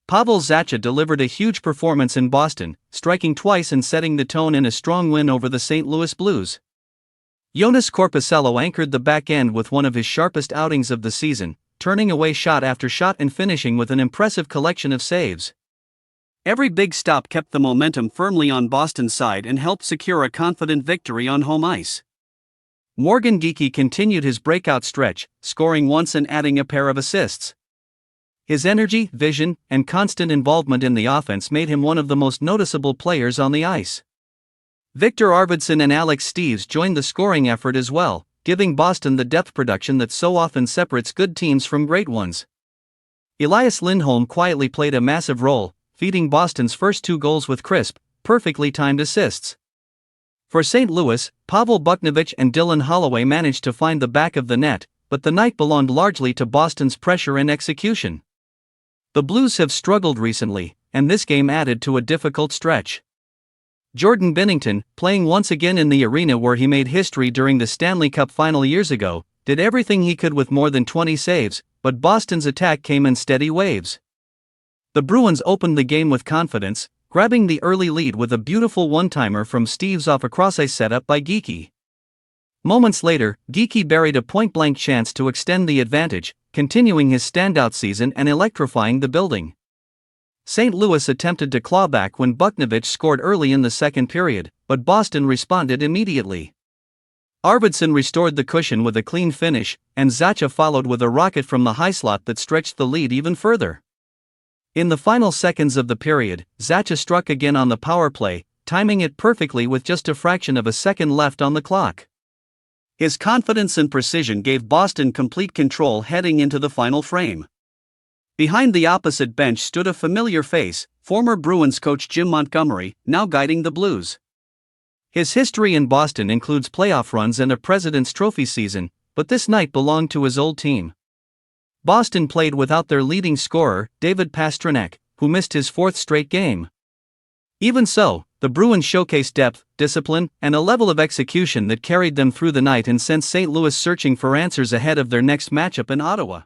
Pavel Zacha delivered a huge performance in Boston, striking twice and setting the tone in a strong win over the St. Louis Blues. Joonas Korpisalo anchored the back end with one of his sharpest outings of the season, turning away shot after shot and finishing with an impressive collection of saves. Every big stop kept the momentum firmly on Boston's side and helped secure a confident victory on home ice. Morgan Geekie continued his breakout stretch, scoring once and adding a pair of assists. His energy, vision, and constant involvement in the offense made him one of the most noticeable players on the ice. Viktor Arvidsson and Alex Steeves joined the scoring effort as well, giving Boston the depth production that so often separates good teams from great ones. Elias Lindholm quietly played a massive role, feeding Boston's first 2 goals with crisp, perfectly timed assists. For St. Louis, Pavel Buchnevich and Dylan Holloway managed to find the back of the net, but the night belonged largely to Boston's pressure and execution. The Blues have struggled recently, and this game added to a difficult stretch. Jordan Binnington, playing once again in the arena where he made history during the Stanley Cup final years ago, did everything he could with more than 20 saves, but Boston's attack came in steady waves. The Bruins opened the game with confidence, grabbing the early lead with a beautiful one-timer from Steeves off a cross-ice setup by Geekie. Moments later, Geekie buried a point-blank chance to extend the advantage, continuing his standout season and electrifying the building. St. Louis attempted to claw back when Buchnevich scored early in the second period, but Boston responded immediately. Arvidsson restored the cushion with a clean finish, and Zacha followed with a rocket from the high slot that stretched the lead even further. In the final seconds of the period, Zacha struck again on the power play, timing it perfectly with just a fraction of a second left on the clock. His confidence and precision gave Boston complete control heading into the final frame. Behind the opposite bench stood a familiar face, former Bruins coach Jim Montgomery, now guiding the Blues. His history in Boston includes playoff runs and a President's Trophy season, but this night belonged to his old team. Boston played without their leading scorer, David Pastrnak, who missed his 4th straight game. Even so, the Bruins showcased depth, discipline, and a level of execution that carried them through the night and sent St. Louis searching for answers ahead of their next matchup in Ottawa.